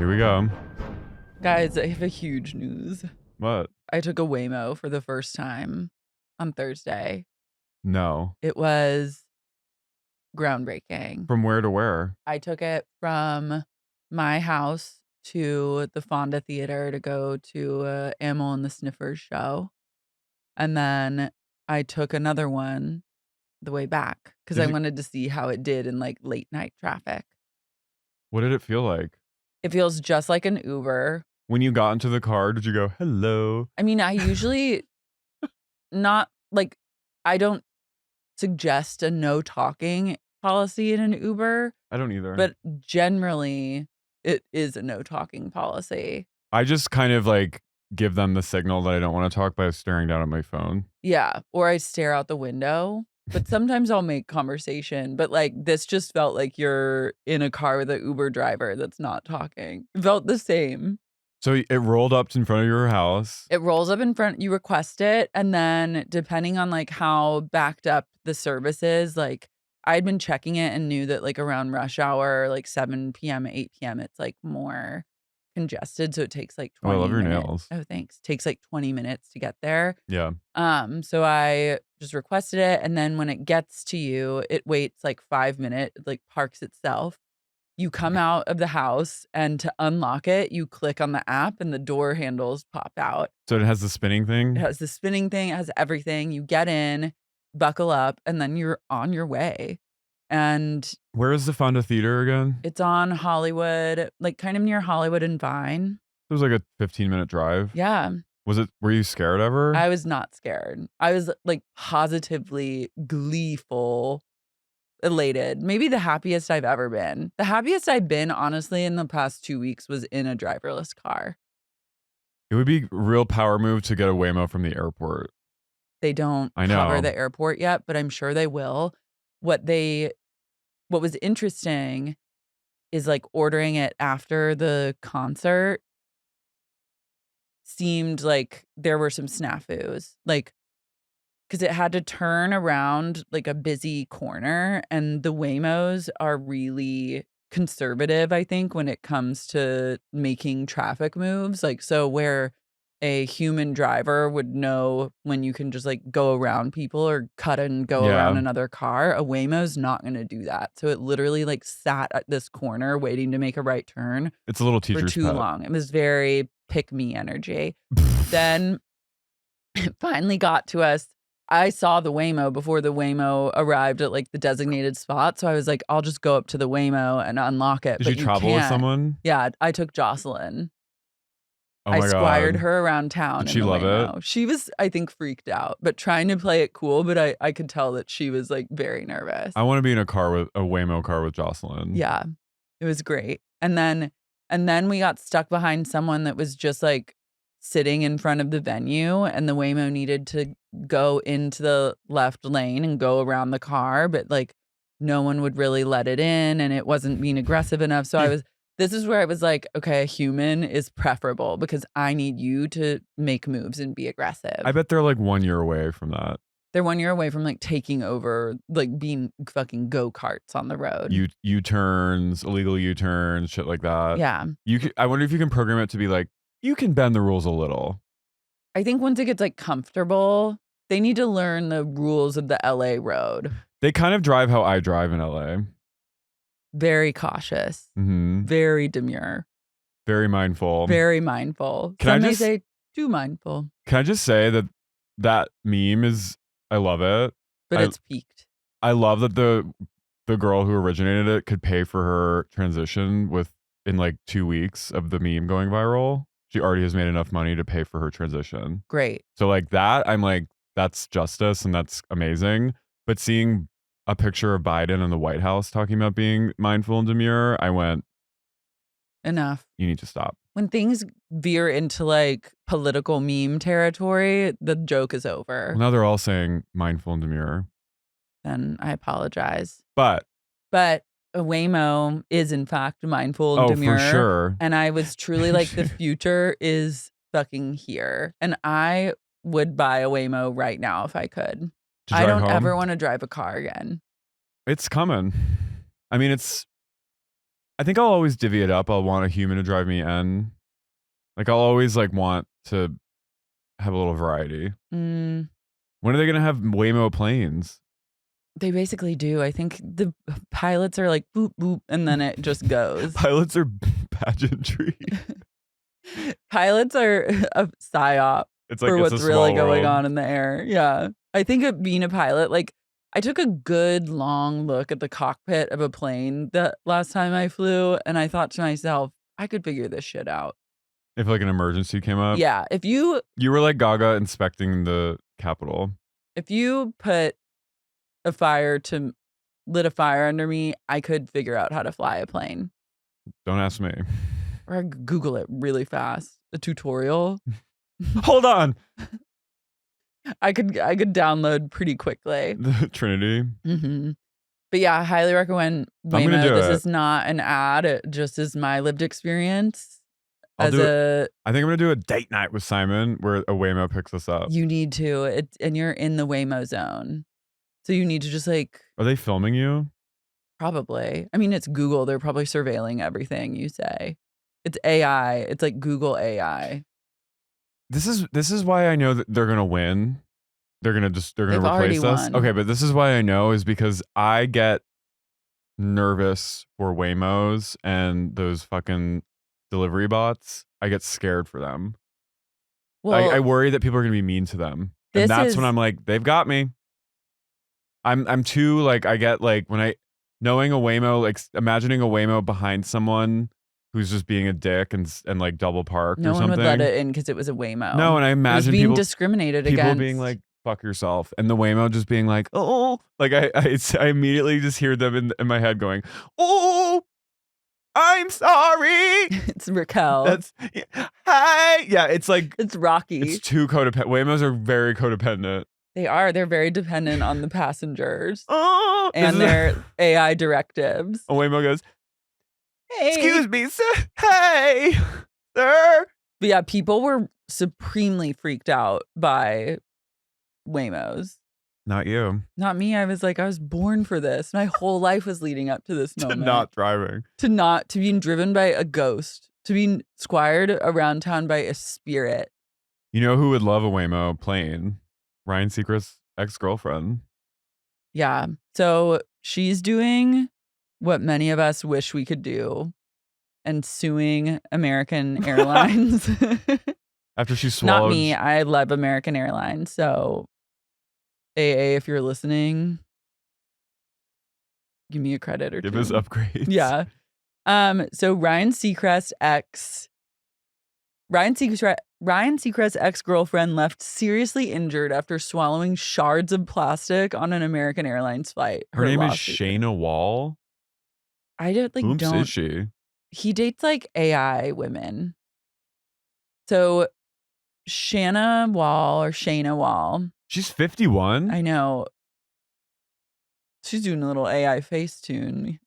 Here we go. Guys, I have a huge news. What? I took a Waymo for the first time on Thursday. No. It was groundbreaking. From where to where? I took it from my house to the Fonda Theater to go to Amyl and the Sniffers show. And then I took another one the way back because I wanted to see how it did in like late night traffic. What did it feel like? It feels just like an Uber. When you got into the car, did you go, hello? I mean, I usually not like, I don't suggest a no talking policy in an Uber. I don't either. But generally, it is a no talking policy. I just kind of like give them the signal that I don't want to talk by staring down at my phone. Yeah. Or I stare out the window. But sometimes I'll make conversation. But like this just felt like you're in a car with an Uber driver that's not talking. It felt the same. So it rolled up in front of your house. It rolls up in front, you request it, and then depending on like how backed up the service is, like I'd been checking it and knew that like around rush hour, like 7 p.m., 8 p.m., it's like more congested. So it takes like 20 Oh, I love your minutes. nails. Oh, thanks. Takes like 20 minutes to get there. Yeah. So I just requested it, and then when it gets to you, it waits like 5 minutes, it like parks itself. You come out of the house, and to unlock it, you click on the app and the door handles pop out. So it has the spinning thing? It has the spinning thing, it has everything. You get in, buckle up, and then you're on your way. And where is the Fonda Theater again? It's on Hollywood, like kind of near Hollywood and Vine. It was like a 15-minute drive. Yeah. Were you scared ever? I was not scared. I was like positively gleeful. Elated. Maybe the happiest I've ever been. The happiest I've been, honestly, in the past 2 weeks was in a driverless car. It would be a real power move to get a Waymo from the airport. They don't cover the airport yet, but I'm sure they will. What was interesting is like ordering it after the concert seemed like there were some snafus. Like, because it had to turn around like a busy corner, and the Waymos are really conservative, I think, when it comes to making traffic moves. Like, so where a human driver would know when you can just like go around people or cut and go around another car, a Waymo's not going to do that. So it literally like sat at this corner waiting to make a right turn. It's a little teacher's for too pet. long. It was very pick me energy. Then it finally got to us. I saw the Waymo before the Waymo arrived at like the designated spot. So I was like, I'll just go up to the Waymo and unlock it. Did you travel with someone? Yeah, I took Jocelyn. Oh my God. I squired her around town. Did she love it? She was, I think, freaked out, but trying to play it cool. But I could tell that she was like very nervous. I want to be in a Waymo car with Jocelyn. Yeah, it was great. And then we got stuck behind someone that was just like sitting in front of the venue, and the Waymo needed to go into the left lane and go around the car, but like no one would really let it in, and it wasn't being aggressive enough. So this is where I was like, okay, a human is preferable because I need you to make moves and be aggressive. I bet they're like 1 year away from that. They're 1 year away from like taking over, like being fucking go-karts on the road. U-turns, illegal U-turns, shit like that. Yeah. I wonder if you can program it to be like, you can bend the rules a little. I think once it gets like comfortable, they need to learn the rules of the LA road. They kind of drive how I drive in LA. Very cautious. Mm-hmm. Very demure. Very mindful. Very mindful. Some may say too mindful. Can I just say that meme is, I love it. But it's peaked. I love that the girl who originated it could pay for her transition in like 2 weeks of the meme going viral. She already has made enough money to pay for her transition. Great. So like that, I'm like, that's justice and that's amazing. But seeing a picture of Biden in the White House talking about being mindful and demure, I went, enough. You need to stop. When things veer into like political meme territory, the joke is over. Well, now they're all saying mindful and demure. Then I apologize. But a Waymo is in fact mindful and demure. Oh, for sure. And I was truly like, the future is fucking here. And I would buy a Waymo right now if I could. I don't ever want to drive a car again. It's coming. I mean, I think I'll always divvy it up. I'll want a human to drive me in. Like I'll always like want to have a little variety. Mm, When are they gonna have Waymo planes? they basically do. I think the pilots are like boop boop, and then it just goes. Pilots are pageantry. Pilots are a psyop It's like for it's what's a really small going world. on in the air. Yeah, I think being a pilot, like I took a good long look at the cockpit of a plane the last time I flew, and I thought to myself, I could figure this shit out. If like an emergency came up. Yeah, if you You were like Gaga inspecting the Capitol. put lit a fire under me, I could figure out how to fly a plane. Don't ask me. Or I could Google it really fast. A tutorial. Hold on. I could download pretty quickly. The Trinity. Mm-hmm. But yeah, I highly recommend I'm gonna Waymo. do This it. is not an ad. It just is my lived experience. I think I'm gonna do a date night with Simon where a Waymo picks us up. You need to. And you're in the Waymo zone. So you need to just like. Are they filming you? Probably. I mean, it's Google. They're probably surveilling everything you say. It's AI. It's like Google AI. This is why I know that they're gonna win. They're gonna They've already replace us. won. Okay, but this is why I know is because I get nervous for Waymos and those fucking delivery bots. I get scared for them. Well, I worry that people are gonna be mean to them. And that's when I'm like, they've got me. I'm too like I get like when I knowing a Waymo, like imagining a Waymo behind someone who's just being a dick and like double parked or no something. one would let it in because it was a Waymo. No, and I imagine it was being people discriminated people against. being like, fuck yourself. And the Waymo just being like, oh, like I immediately just hear them in my head going, oh, I'm sorry. It's Raquel. That's hi. Yeah, it's like it's Rocky. It's too codependent. Waymos are very codependent. They are. They're very dependent on the passengers Oh, and their AI directives. A Waymo goes, hey. Excuse me, sir. Hey, sir. But yeah, people were supremely freaked out by Waymos. Not you. Not me. I was like, I was born for this. My whole life was leading up to this moment. To not driving. To being driven by a ghost. To being squired around town by a spirit. You know who would love a Waymo plane? Ryan Seacrest's ex-girlfriend. Yeah. So she's doing what many of us wish we could do and suing American Airlines. After she swallowed. Not me. I love American Airlines. So AA, if you're listening, give me a credit or give two. us upgrades. Yeah. So Ryan Seacrest's ex-girlfriend left seriously injured after swallowing shards of plastic on an American Airlines flight. Her name is Shayna Wall. I don't like. Whomps is she? He dates like AI women. So Shayna Wall. She's 51. I know. She's doing a little AI face tune.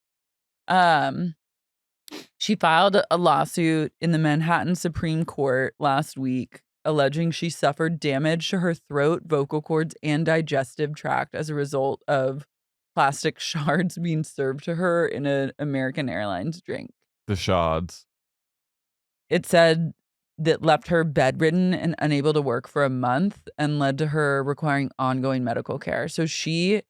She filed a lawsuit in the Manhattan Supreme Court last week, alleging she suffered damage to her throat, vocal cords, and digestive tract as a result of plastic shards being served to her in an American Airlines drink. The shards. It said that left her bedridden and unable to work for a month and led to her requiring ongoing medical care. So she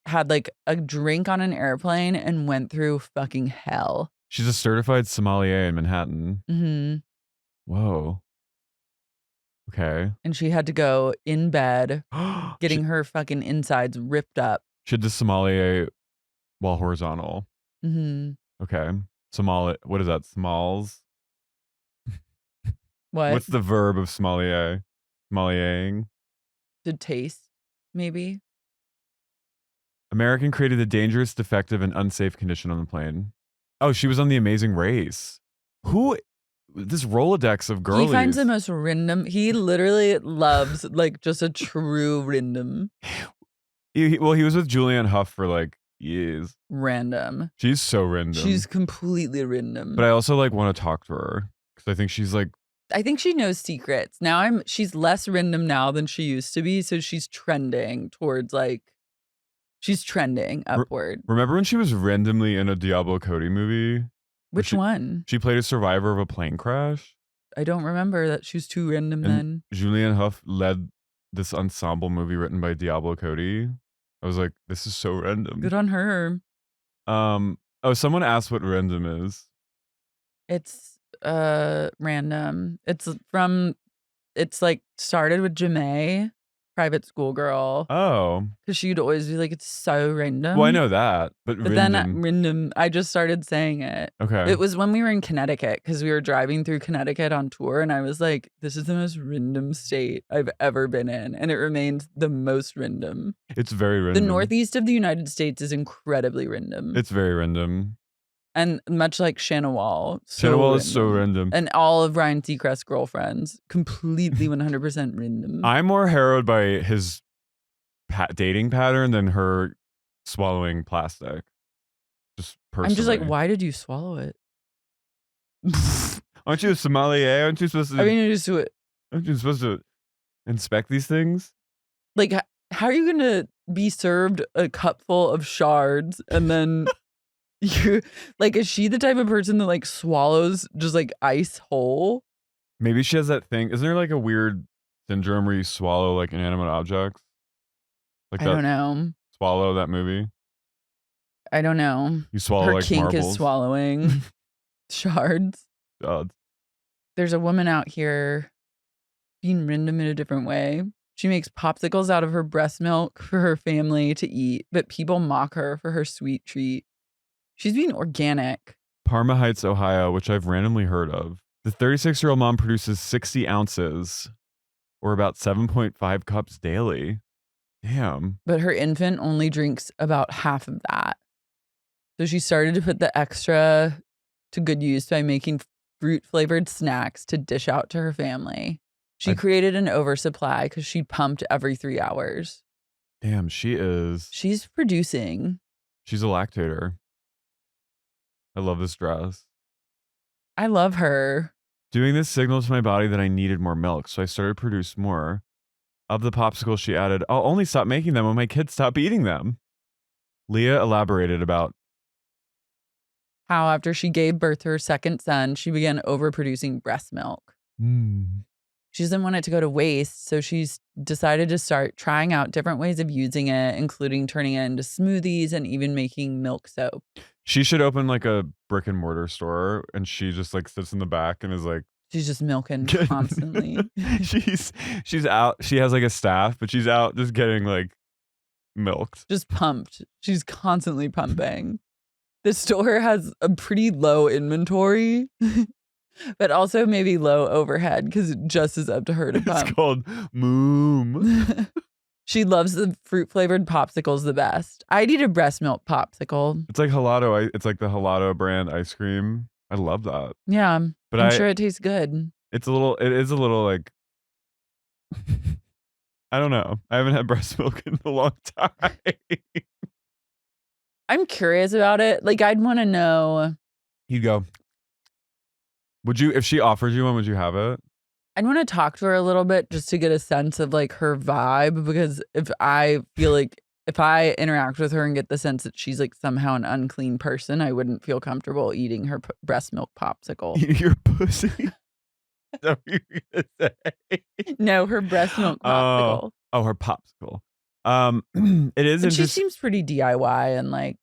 had like a drink on an airplane and went through fucking hell. She's a certified sommelier in Manhattan. Mm-hmm. Whoa. Okay. And she had to go in bed, getting her fucking insides ripped up. She had to sommelier while horizontal. Mm-hmm. Okay. What is that? Smalls? What? What's the verb of sommelier? Sommeliering? To taste, maybe. American created a dangerous, defective, and unsafe condition on the plane. Oh, she was on The Amazing Race. Who? This Rolodex of girlies. He finds the most random. He literally loves like just a true random. He was with Julianne Hough for like years. Random. She's so random. She's completely random. But I also like want to talk to her because I think she's like. I think she knows secrets. Now she's less random now than she used to be. So she's trending towards like, She's trending upward. Remember when she was randomly in a Diablo Cody movie? Which one? She played a survivor of a plane crash. I don't remember that. She was too random then. Julianne Hough led this ensemble movie written by Diablo Cody. I was like, this is so random. Good on her. Oh, someone asked what random is. It's random. It's like started with Jamae, private school girl. Oh. Because she'd always be like, it's so random. Well, I know that, but then random, I just started saying it. Okay. It was when we were in Connecticut, because we were driving through Connecticut on tour, and I was like, this is the most random state I've ever been in. And it remains the most random. It's very random. The northeast of the United States is incredibly random. It's very random. And much like Shanawal. Shanawal is so random. And all of Ryan Seacrest's girlfriends, completely 100% random. I'm more harrowed by his dating pattern than her swallowing plastic. Just personally. I'm just like, why did you swallow it? Aren't you a sommelier? Aren't you supposed to? I mean, you just do it. Aren't you supposed to inspect these things? Like, how are you going to be served a cup full of shards and then... You like, is she the type of person that like swallows just like ice whole? Maybe she has that thing. Isn't there like a weird syndrome where you swallow like inanimate objects? Like I don't know. Swallow that movie. I don't know. You swallow her like kink marbles. Is swallowing shards. God. There's a woman out here being random in a different way. She makes popsicles out of her breast milk for her family to eat, but people mock her for her sweet treat. She's being organic. Parma Heights, Ohio, which I've randomly heard of. The 36-year-old mom produces 60 ounces, or about 7.5 cups daily. Damn. But her infant only drinks about half of that. So she started to put the extra to good use by making fruit-flavored snacks to dish out to her family. She created an oversupply because she pumped every 3 hours. Damn, she's producing. She's a lactator. I love this dress. I love her. Doing this signaled to my body that I needed more milk, so I started to produce more. Of the popsicles, she added, I'll only stop making them when my kids stop eating them. Leah elaborated about how after she gave birth to her second son, she began overproducing breast milk. She doesn't want it to go to waste, so she's decided to start trying out different ways of using it, including turning it into smoothies and even making milk soap. She should open like a brick and mortar store, and she just like sits in the back and is like, she's just milking constantly. she's out. She has like a staff, but she's out just getting like milked. Just pumped. She's constantly pumping. The store has a pretty low inventory, but also maybe low overhead because it just is up to her to pump. It's called Moom. She loves the fruit-flavored popsicles the best. I'd eat a breast milk popsicle. It's like Gelato. It's like the Gelato brand ice cream. I love that. Yeah, but I'm sure it tastes good. It is a little like, I don't know. I haven't had breast milk in a long time. I'm curious about it. Like, I'd want to know. You'd go. Would you, if she offered you one, would you have it? I'd want to talk to her a little bit just to get a sense of like her vibe, because if I feel like if I interact with her and get the sense that she's like somehow an unclean person, I wouldn't feel comfortable eating her breast milk popsicle. Your pussy? Is that what you're gonna say? No, her breast milk popsicle. Oh, her popsicle. It is interesting. She seems pretty DIY and like.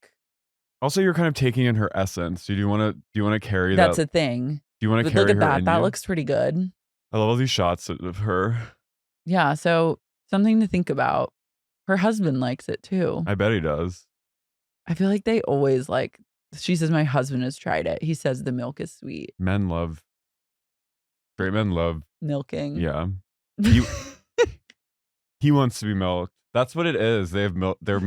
Also, you're kind of taking in her essence. Do you want to carry that? That's a thing. Do you want to carry look at her that? in That you? looks pretty good. I love all these shots of her. Yeah, so something to think about. Her husband likes it too. I bet he does. I feel like they always like. She says my husband has tried it. He says the milk is sweet. Straight men love milking. Yeah. He wants to be milked. That's what it is. They have milk. They have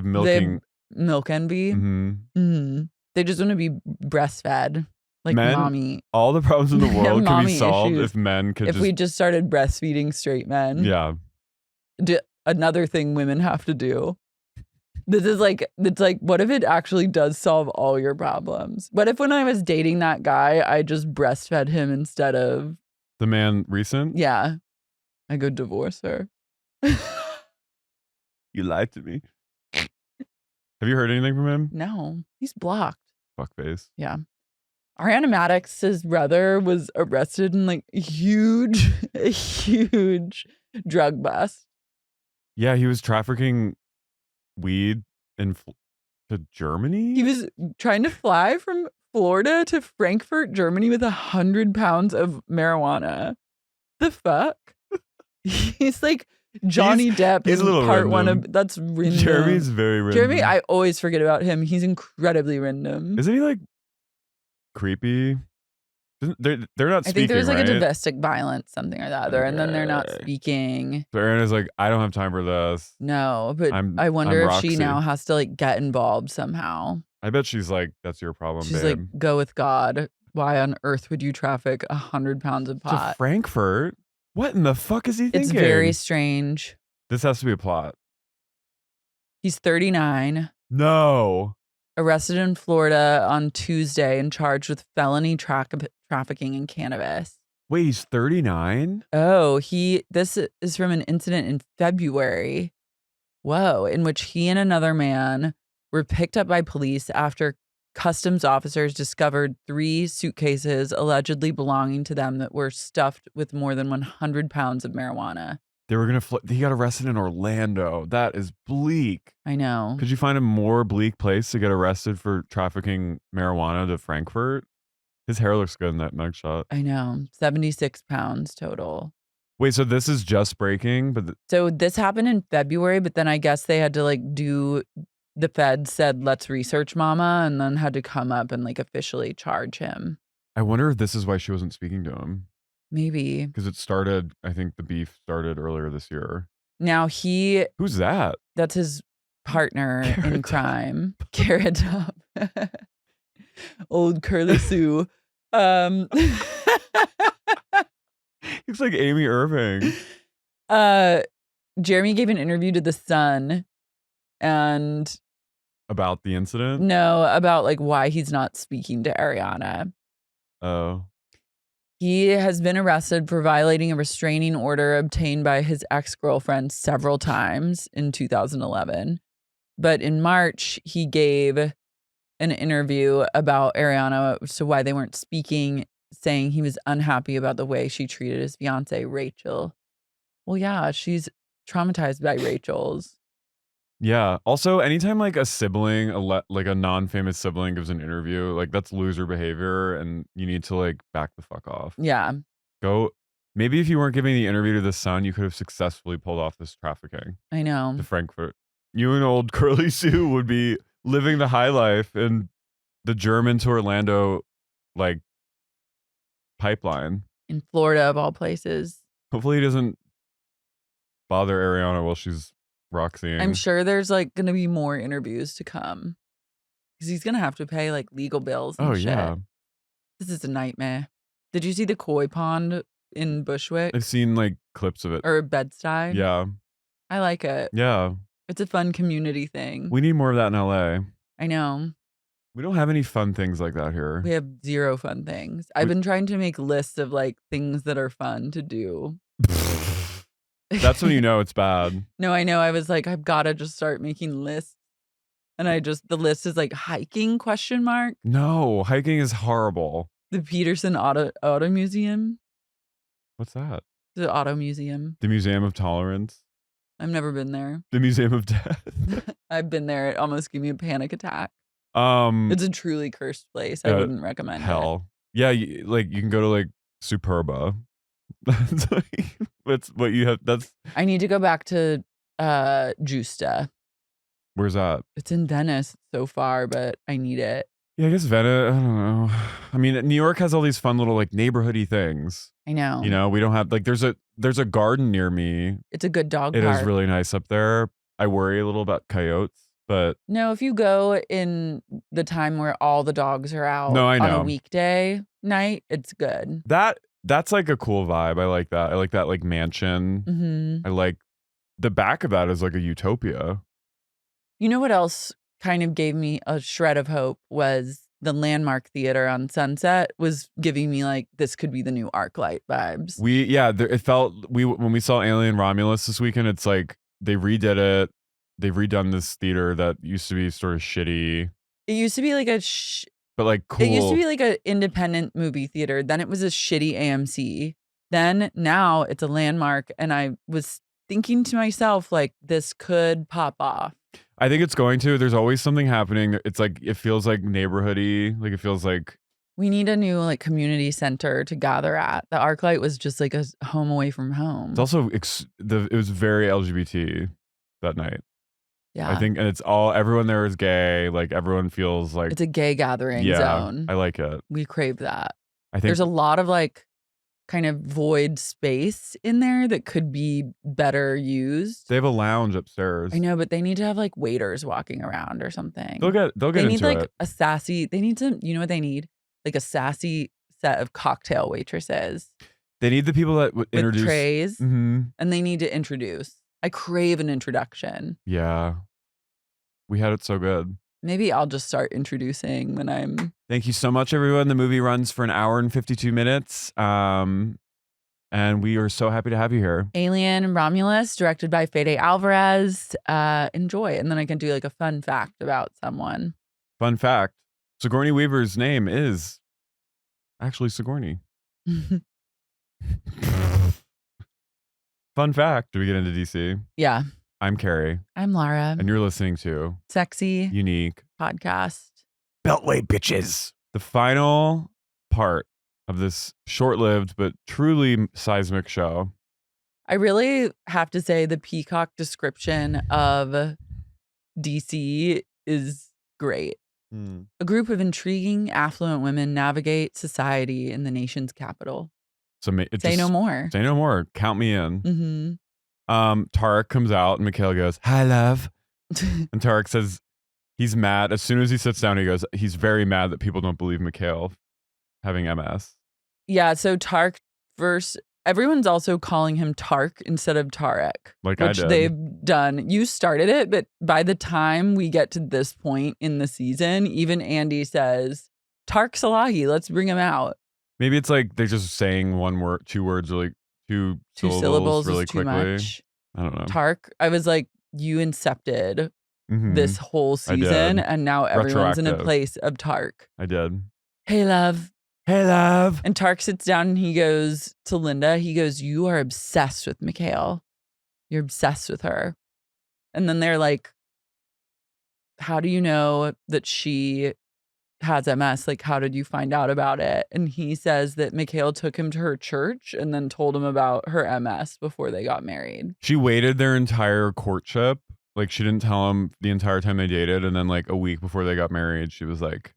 milking. They have milk envy. Mm-hmm. Mm-hmm. They just want to be breastfed. Like men, mommy. All the problems in the world could be solved issues. if men could. If we just started breastfeeding straight men. Yeah. Another thing women have to do. It's like, what if it actually does solve all your problems? What if when I was dating that guy, I just breastfed him instead of the man recent? Yeah. I go divorce her. You lied to me. Have you heard anything from him? No, he's blocked. Fuckface. Yeah. Ariana Madix's brother was arrested in like a huge drug bust. Yeah, he was trafficking weed to Germany. He was trying to fly from Florida to Frankfurt, Germany with 100 pounds of marijuana. The fuck? He's like Johnny Depp he's in a little part random. one of that's random. Jeremy's very random. Jeremy, I always forget about him. He's incredibly random. Isn't he like creepy? They're not speaking, I think there's like right? a domestic violence, something or the other, and then they're not speaking. So Ariana's like, I don't have time for this. No, but I wonder if she now has to like get involved somehow. I bet she's like, that's your problem, She's babe. like, go with God. Why on earth would you traffic 100 pounds of pot? To Frankfurt? What in the fuck is he thinking? It's very strange. This has to be a plot. He's 39. No. Arrested in Florida on Tuesday and charged with felony trafficking in cannabis. Wait, he's 39? Oh, this is from an incident in February. Whoa, in which he and another man were picked up by police after customs officers discovered 3 suitcases allegedly belonging to them that were stuffed with more than 100 pounds of marijuana. They were going to he got arrested in Orlando. That is bleak. I know. Could you find a more bleak place to get arrested for trafficking marijuana to Frankfurt? His hair looks good in that mugshot. I know. 76 pounds total. Wait, so this is just breaking? So this happened in February, but then I guess they had to like the Fed said, let's research mama, and then had to come up and like officially charge him. I wonder if this is why she wasn't speaking to him. Maybe. Because I think the beef started earlier this year. Now who's that? That's his partner in crime. Carrot Top. Old Curly Sue. He's like Amy Irving. Jeremy gave an interview to The Sun and about the incident? No, about like why he's not speaking to Ariana. Oh. He has been arrested for violating a restraining order obtained by his ex-girlfriend several times in 2011. But in March, he gave an interview about Ariana, so why they weren't speaking, saying he was unhappy about the way she treated his fiance, Rachel. Well, yeah, she's traumatized by Rachel's. Yeah. Also, anytime like a sibling, like a non-famous sibling gives an interview, like that's loser behavior and you need to like back the fuck off. Yeah. Maybe if you weren't giving the interview to The Sun, you could have successfully pulled off this trafficking. I know. To Frankfurt. You and old Curly Sue would be living the high life in the German to Orlando, like, pipeline. In Florida, of all places. Hopefully he doesn't bother Ariana while she's Roxying. I'm sure there's like going to be more interviews to come. Because he's going to have to pay like legal bills and shit. Yeah. This is a nightmare. Did you see the koi pond in Bushwick? I've seen like clips of it. Or Bed-Stuy? Yeah. I like it. Yeah. It's a fun community thing. We need more of that in LA. I know. We don't have any fun things like that here. We have zero fun things. I've been trying to make lists of like things that are fun to do. That's when you know it's bad. No, I know. I was like, I've got to just start making lists. And the list is like hiking ? No, hiking is horrible. The Peterson Auto Museum. What's that? The Auto Museum. The Museum of Tolerance. I've never been there. The Museum of Death. I've been there. It almost gave me a panic attack. It's a truly cursed place. I wouldn't recommend it. Hell. Yeah, you can go to like Superba. That's what you have. I need to go back to Justa. Where's that? It's in Venice so far, but I need it. Yeah, I guess Venice. I don't know. I mean, New York has all these fun little like neighborhoody things. I know. You know, we don't have like there's a garden near me. It's a good dog park. It is really nice up there. I worry a little about coyotes, but no, if you go in the time where all the dogs are out I know. On a weekday night, it's good. That's like a cool vibe. I like that. I like that like mansion. Mm-hmm. I like the back of that is like a utopia. You know what else kind of gave me a shred of hope was the Landmark Theater on Sunset was giving me like this could be the new ArcLight vibes. It felt when we saw Alien Romulus this weekend, it's like they redid it. they've redone this theater that used to be sort of shitty. It used to be like but like cool. It used to be like an independent movie theater. Then it was a shitty AMC. Then now it's a Landmark. And I was thinking to myself, like, this could pop off. I think it's going to. There's always something happening. It's like, it feels like neighborhoody. Like, it feels like. We need a new like community center to gather at. The ArcLight was just like a home away from home. It's also, it was very LGBT that night. Yeah. I think, and it's all, everyone there is gay. Like, everyone feels like. It's a gay gathering zone. I like it. We crave that. I think there's a lot of like kind of void space in there that could be better used. They have a lounge upstairs. I know, but they need to have like waiters walking around or something. They'll get they need into like it. a sassy, they need to, you know what they need? Like a sassy set of cocktail waitresses. They need the people that would introduce. With trays. Mm-hmm. And they need to introduce. I crave an introduction. Yeah. We had it so good. Maybe I'll just start introducing when I'm. Thank you so much, everyone. The movie runs for an hour and 52 minutes. And we are so happy to have you here. Alien and Romulus, directed by Fede Alvarez. Enjoy. And then I can do like a fun fact about someone. Fun fact. Sigourney Weaver's name is actually Sigourney. Fun fact. Do we get into DC? Yeah. I'm Carey. I'm Lara. And you're listening to Sexy Unique Podcast. Beltway bitches. The final part of this short-lived but truly seismic show. I really have to say the Peacock description of DC is great. A group of intriguing, affluent women navigate society in the nation's capital. Say no more. Say no more. Count me in. Mm-hmm. Tareq comes out and Micaheale goes, "Hi, love." And Tareq says he's mad. As soon as he sits down, he goes, he's very mad that people don't believe Micaheale having MS. Yeah, so Tareq verse. Everyone's also calling him Tark instead of Tareq. Like I did. Which they've done. You started it, but by the time we get to this point in the season, even Andy says, Tarq Salahi, let's bring him out. Maybe it's like they're just saying one word, two words, or like two syllables really is too quickly. Much. I don't know. Tarq, I was like, you incepted this whole season, and now everyone's in a place of Tarq. I did. Hey, love. Hey, love. And Tareq sits down and he goes to Lynda. He goes, you are obsessed with Micaheale. You're obsessed with her. And then they're like, how do you know that she has MS? Like, how did you find out about it? And he says that Micaheale took him to her church and then told him about her MS before they got married. She waited their entire courtship. Like, she didn't tell him the entire time they dated. And then like a week before they got married, she was like,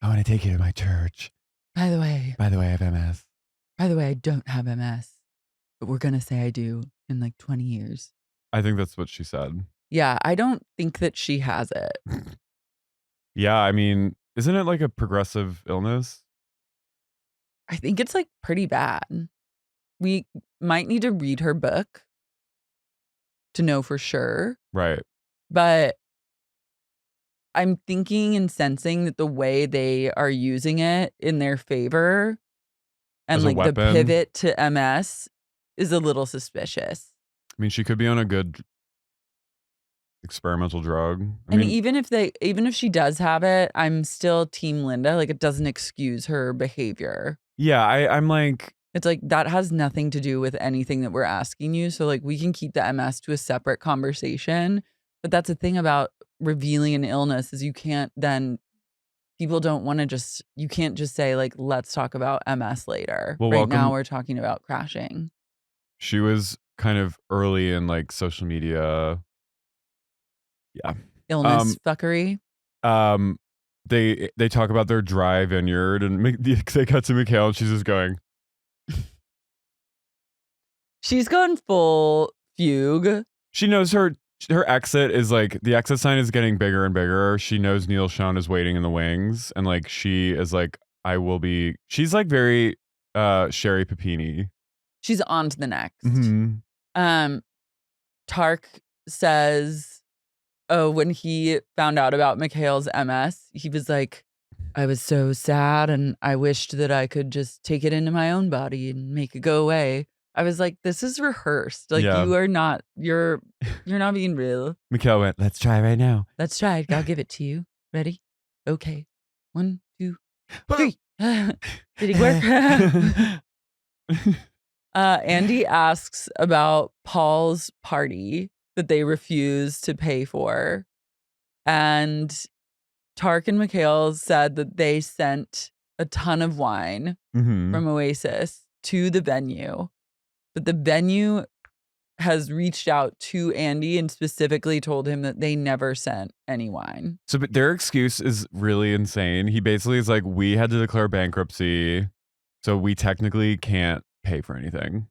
I want to take you to my church. By the way, I have MS. By the way, I don't have MS, but we're going to say I do in like 20 years. I think that's what she said. Yeah, I don't think that she has it. Yeah, I mean, isn't it like a progressive illness? I think it's like pretty bad. We might need to read her book to know for sure. Right. But I'm thinking and sensing that the way they are using it in their favor and like the pivot to MS is a little suspicious. I mean, she could be on a good experimental drug. I mean, even if she does have it, I'm still team Lynda. Like, it doesn't excuse her behavior. Yeah, I'm like, it's like that has nothing to do with anything that we're asking you. So like we can keep the MS to a separate conversation. But that's the thing about revealing an illness is you can't then, people don't want to you can't just say like, let's talk about MS later. Well, right now we're talking about crashing. She was kind of early in like social media. Yeah. Illness fuckery. They talk about their dry vineyard and they cut to Micaheale and she's just going. She's gone full fugue. She knows her exit is like, the exit sign is getting bigger and bigger. She knows Neil Schon is waiting in the wings. And like, she is like, she's like very Sherry Papini. She's on to the next. Mm-hmm. Tareq says, when he found out about Micaheale's MS, he was like, I was so sad and I wished that I could just take it into my own body and make it go away. I was like, this is rehearsed. Like you're not being real. Micaheale went, let's try right now. Let's try it. I'll give it to you. Ready? Okay. 1, 2, 3. Did it work? Andy asks about Paul's party that they refused to pay for. And Tareq and Micaheale said that they sent a ton of wine from Oasis to the venue. But the venue has reached out to Andy and specifically told him that they never sent any wine. So but their excuse is really insane. He basically is like, we had to declare bankruptcy, so we technically can't pay for anything.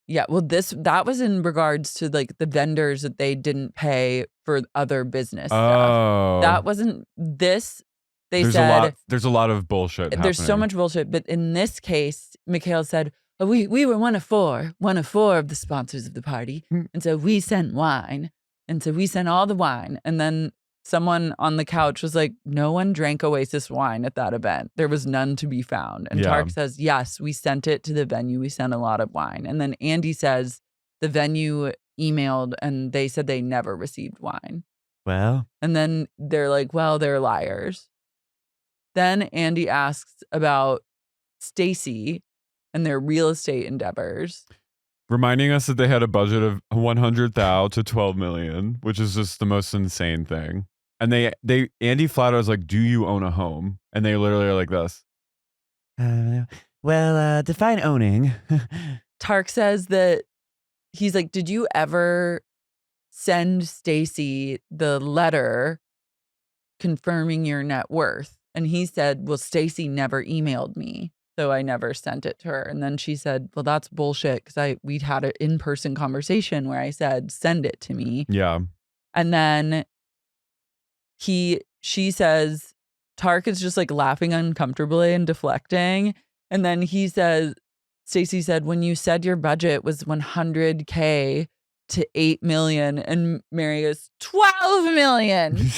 Yeah, well, that was in regards to like the vendors that they didn't pay for other business stuff. That wasn't this. There's a lot of bullshit happening. There's so much bullshit. But in this case, Micaheale said, oh, we were one of four of the sponsors of the party. And so we sent wine. And so we sent all the wine. And then someone on the couch was like, no one drank Oasis wine at that event. There was none to be found. And Tareq says, yes, we sent it to the venue. We sent a lot of wine. And then Andy says the venue emailed and they said they never received wine. Well. And then they're like, well, they're liars. Then Andy asks about Stacie and their real estate endeavors. Reminding us that they had a budget of $100,000 to $12 million, which is just the most insane thing. And Andy flat out was like, do you own a home? And they literally are like this. Define owning. Tareq says that he's like, did you ever send Stacie the letter confirming your net worth? And he said, well, Stacie never emailed me, so I never sent it to her. And then she said, well, that's bullshit, because we'd had an in-person conversation where I said, send it to me. Yeah. And then she says, Tareq is just like laughing uncomfortably and deflecting. And then he says, Stacie said, when you said your budget was $100K to $8 million, and Mary goes, $12 million.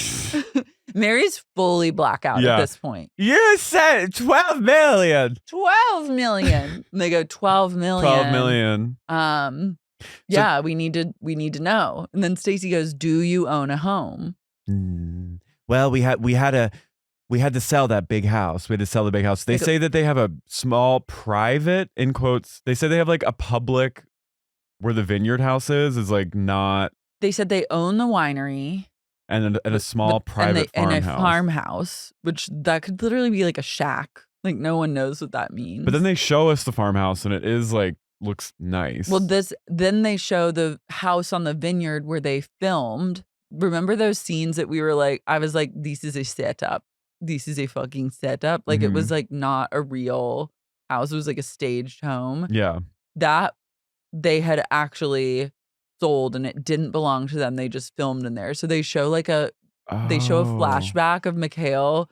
Mary's fully blackout at this point. You said $12 million. $12 million. And they go, $12 million. $12 million. Yeah, we need to know. And then Stacie goes, do you own a home? Well, we had to sell that big house. We had to sell the big house. They say that they have a small private, in quotes, they say they have like a public where the Vineyard house is like not. They said they own the winery. And a small private farmhouse. And a farmhouse, which that could literally be like a shack. Like no one knows what that means. But then they show us the farmhouse and it is like, looks nice. Well, then they show the house on the vineyard where they filmed. Remember those scenes that we were like, I was like, this is a setup. This is a fucking setup. Like it was like not a real house. It was like a staged home. Yeah. That they had actually sold and it didn't belong to them. They just filmed in there. So they show like they show a flashback of Micaheale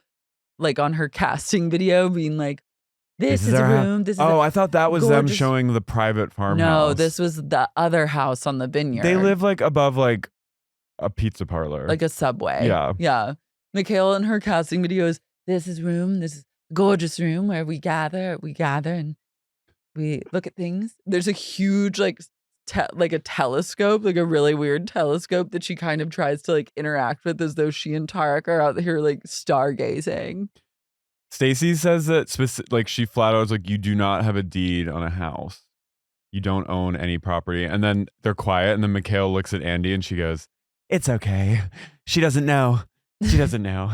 like on her casting video being like, this is a room. This is I thought that was them showing the private farmhouse. No, this was the other house on the vineyard. They live like above like a pizza parlor. Like a Subway. Yeah. Yeah. Micaheale in her casting videos, this is a gorgeous room where we gather and we look at things. There's a huge like a telescope, like a really weird telescope that she kind of tries to like interact with as though she and Tareq are out here like stargazing. Stacie says that like she flat out was like, you do not have a deed on a house. You don't own any property. And then they're quiet and then Micaheale looks at Andy and she goes, it's okay. She doesn't know. She doesn't know.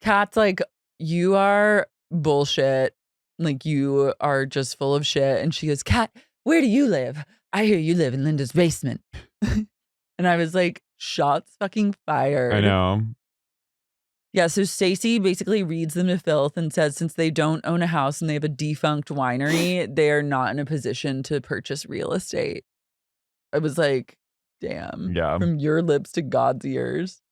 Kat's like, you are bullshit. Like you are just full of shit. And she goes, Kat, where do you live? I hear you live in Lynda's basement. And I was like, shots fucking fired. I know. Yeah, so Stacie basically reads them to filth and says since they don't own a house and they have a defunct winery, they are not in a position to purchase real estate. I was like, damn. Yeah. From your lips to God's ears.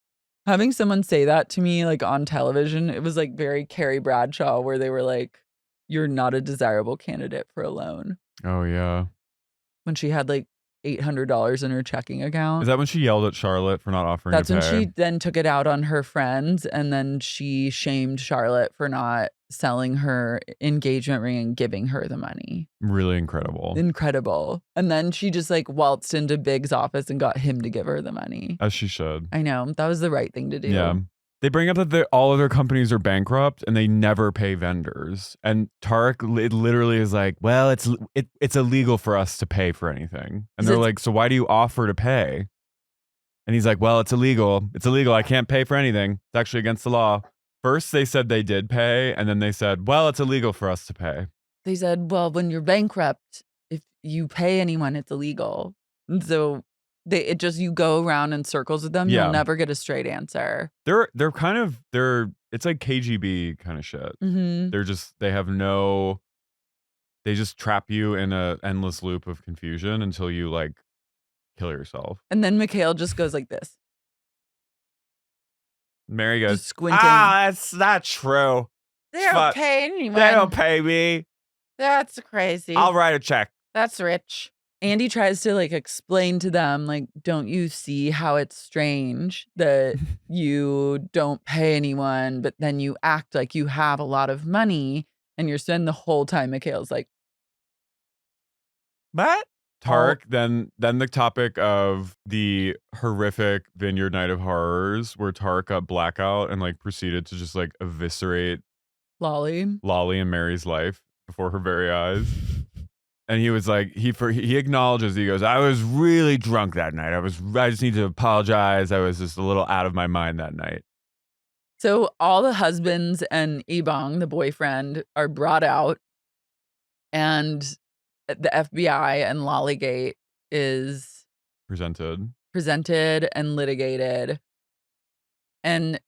Having someone say that to me like on television, it was like very Carrie Bradshaw where they were like, you're not a desirable candidate for a loan. Oh, yeah. When she had like $800 in her checking account. Is that when she yelled at Charlotte for not offering That's to pay? when she then took it out on her friends, and then she shamed Charlotte for not selling her engagement ring and giving her the money. Really incredible. Incredible. And then she just like waltzed into Big's office and got him to give her the money. As she should. I know. That was the right thing to do. Yeah. They bring up that all of their companies are bankrupt and they never pay vendors. And Tareq literally is like, well, it's illegal for us to pay for anything. And they're like, so why do you offer to pay? And he's like, well, it's illegal. It's illegal. I can't pay for anything. It's actually against the law. First, they said they did pay. And then they said, well, it's illegal for us to pay. They said, well, when you're bankrupt, if you pay anyone, it's illegal. And so you go around in circles with them. Yeah. You'll never get a straight answer. It's like KGB kind of shit. Mm-hmm. They just trap you in a endless loop of confusion until you like kill yourself. And then Micaheale just goes like this. Mary goes, just squinting. That's not true. They don't pay anyone. They don't pay me. That's crazy. I'll write a check. That's rich. Andy tries to like explain to them, like, don't you see how it's strange that you don't pay anyone, but then you act like you have a lot of money, and you're spending the whole time. Micaheale's like, what? Tareq, then the topic of the horrific Vineyard Night of Horrors, where Tareq got blackout and like proceeded to just like eviscerate Lolly and Mary's life before her very eyes. And he was like, he acknowledges, he goes, I was really drunk that night. I just need to apologize. I was just a little out of my mind that night. So all the husbands and Ebong, the boyfriend, are brought out, and the FBI and Lollygate is presented and litigated. And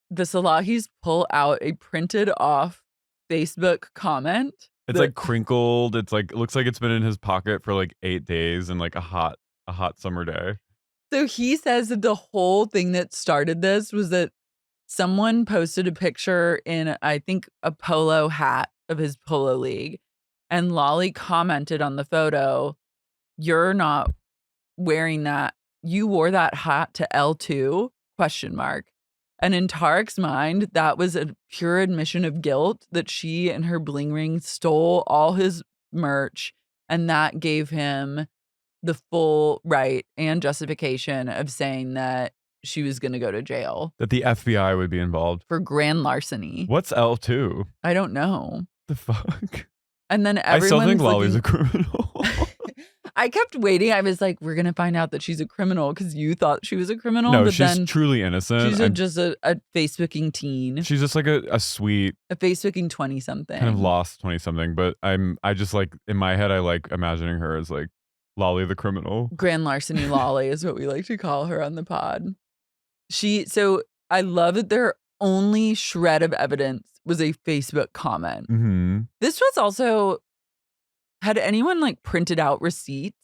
the Salahis pull out a printed off Facebook comment. It's like crinkled. It's like, it looks like it's been in his pocket for like 8 days and like a hot summer day. So he says that the whole thing that started this was that someone posted a picture in, I think, a polo hat of his polo league. And Lolly commented on the photo, you're not wearing that. You wore that hat to L2? ? And in Tareq's mind, that was a pure admission of guilt that she and her bling ring stole all his merch. And that gave him the full right and justification of saying that she was going to go to jail. That the FBI would be involved. For grand larceny. What's L2? I don't know. The fuck? And then I still think Lolly's a criminal. I kept waiting. I was like, we're going to find out that she's a criminal because you thought she was a criminal. No, but she's then truly innocent. She's just a Facebooking teen. She's just like a sweet. A Facebooking 20-something. Kind of lost 20-something. But I just like, in my head, I like imagining her as like Lolly the criminal. Grand larceny Lolly is what we like to call her on the pod. So I love that their only shred of evidence was a Facebook comment. Mm-hmm. This was also... Had anyone like printed out receipts?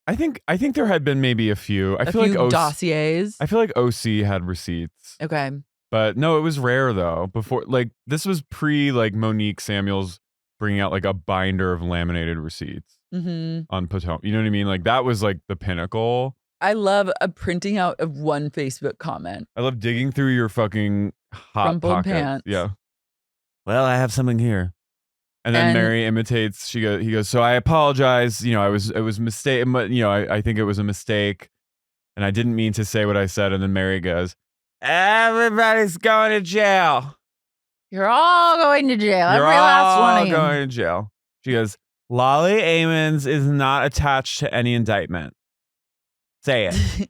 I think there had been maybe a few. I feel like dossiers. I feel like OC had receipts. Okay. But no, it was rare though. Before, like, this was pre like Monique Samuels bringing out like a binder of laminated receipts on Potomac. You know what I mean? Like that was like the pinnacle. I love a printing out of one Facebook comment. I love digging through your fucking hot crumpled pockets. Pants. Yeah. Well, I have something here. And then Mary imitates. He goes. So I apologize. You know, it was a mistake. You know, I think it was a mistake, and I didn't mean to say what I said. And then Mary goes, "Everybody's going to jail. You're all going to jail. You're Every last one of you. all going to jail." She goes, "Lolly Amons is not attached to any indictment. Say it.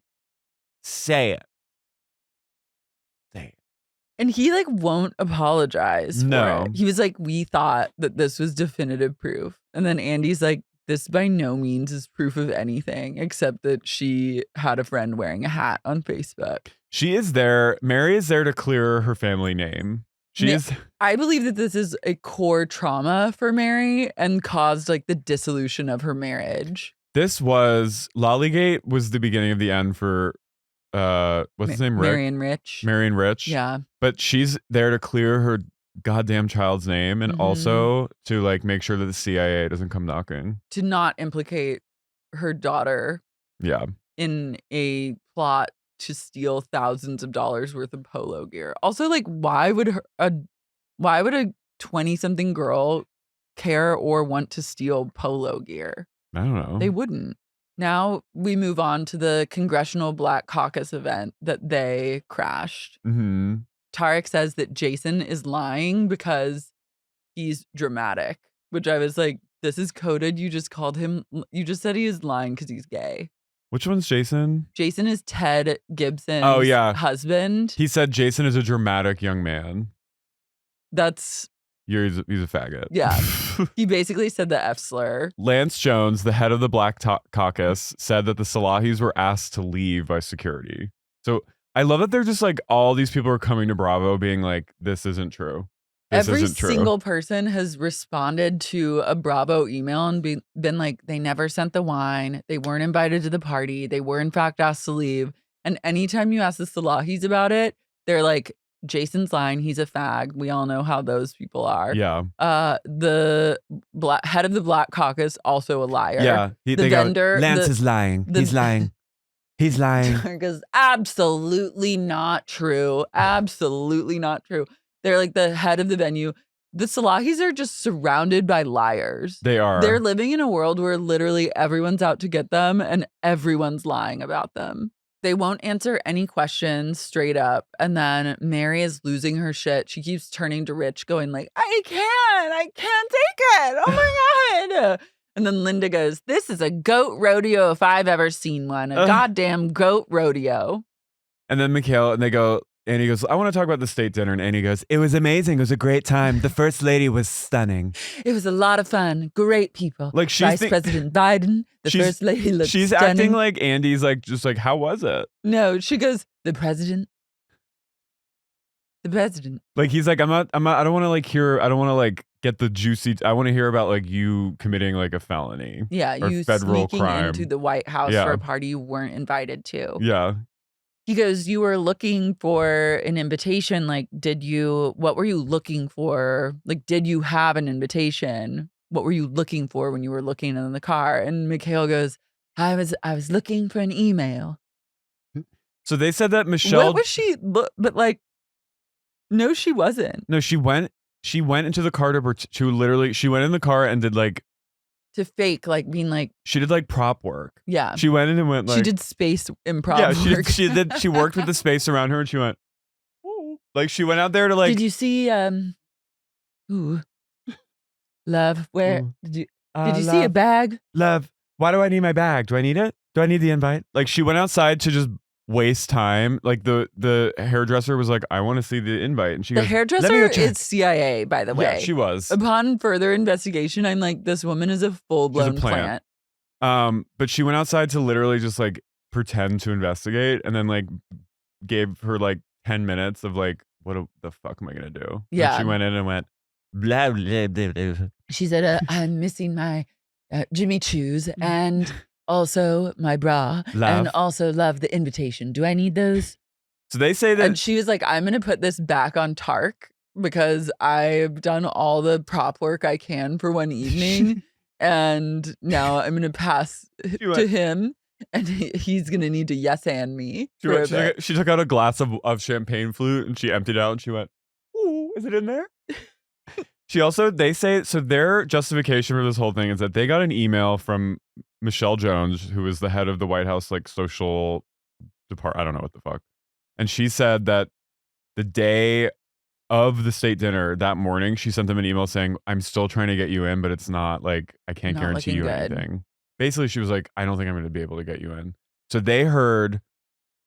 Say it." And he like won't apologize for it. He was like, we thought that this was definitive proof. And then Andy's like, this by no means is proof of anything except that she had a friend wearing a hat on Facebook. She is there. Mary is there to clear her family name. I believe that this is a core trauma for Mary and caused like the dissolution of her marriage. Lollygate was the beginning of the end for what's his name? Rick? Marion Rich. Marion Rich. Yeah. But she's there to clear goddamn child's name, and also to like make sure that the CIA doesn't come knocking. To not implicate her daughter. Yeah. In a plot to steal thousands of dollars worth of polo gear. Also, like, why would a 20-something girl care or want to steal polo gear? I don't know. They wouldn't. Now we move on to the Congressional Black Caucus event that they crashed. Tareq says that Jason is lying because he's dramatic, which I was like, this is coded. You just said he is lying because he's gay. Which one's Jason? Jason is Ted Gibson's husband. He said Jason is a dramatic young man. He's a faggot. Yeah. He basically said the F slur. Lance Jones, the head of the Black Caucus, said that the Salahis were asked to leave by security. So I love that they're just like, all these people are coming to Bravo being like, this isn't true. Every single person has responded to a Bravo email and been like, they never sent the wine. They weren't invited to the party. They were in fact asked to leave. And anytime you ask the Salahis about it, they're like, Jason's lying. He's a fag. We all know how those people are. Yeah. The head of the Black Caucus, also a liar. Yeah. The vendor. Lance is lying. He's lying. He's lying. Because absolutely not true. Absolutely not true. They're like the head of the venue. The Salahis are just surrounded by liars. They are. They're living in a world where literally everyone's out to get them and everyone's lying about them. They won't answer any questions straight up. And then Mary is losing her shit. She keeps turning to Rich going like, I can't take it. Oh my God. And then Lynda goes, this is a goat rodeo if I've ever seen one. A goddamn goat rodeo. And then Micaheale, and they go, Annie goes, I want to talk about the state dinner. And Annie goes, it was amazing. It was a great time. The first lady was stunning. It was a lot of fun. Great people. Like Vice President Biden, the first lady looked She's stunning. acting like Andy's like, just like, how was it? No, she goes, the president. Like, he's like, I don't want to like hear, I don't want to like get the juicy, I want to hear about like you committing like a felony. Yeah, you federal sneaking crime into the White House for a party you weren't invited to. Yeah. He goes, you were looking for an invitation. Like, what were you looking for? Like, did you have an invitation? What were you looking for when you were looking in the car? And Micaheale goes, I was looking for an email. So they said that Michelle. What was she? But like, no, she wasn't. No, she went into the car to literally, she went in the car and did like. To fake, like being like. She did like prop work. Yeah. She went in and went like. She did space improv work. She worked with the space around her and she went. Ooh. Like she went out there to like. Did you see, love, where, ooh. did you see a bag? Love, why do I need my bag? Do I need it? Do I need the invite? Like she went outside to just waste time. Like the hairdresser was like, I want to see the invite. And she goes, the hairdresser is CIA, by the way. Yeah, she was. Upon further investigation, I'm like, this woman is a full-blown plant. But she went outside to literally just like pretend to investigate and then like gave her like 10 minutes of like, what the fuck am I going to do? Yeah. And she went in and went, blah, blah, blah, blah. She said, I'm missing my Jimmy Choos and also my bra, and also love the invitation. Do I need those? So they say that. And she was like, I'm going to put this back on Tareq because I've done all the prop work I can for one evening. And now I'm going to pass to him. And he's going to need to yes and me. She took out a glass of champagne flute and she emptied it out and she went, ooh, is it in there? They say, so their justification for this whole thing is that they got an email from Michelle Jones, who is the head of the White House, like social department. I don't know what the fuck. And she said that the day of the state dinner that morning, she sent them an email saying, I'm still trying to get you in, but it's not like, I can't guarantee you anything. Basically, she was like, I don't think I'm going to be able to get you in. So they heard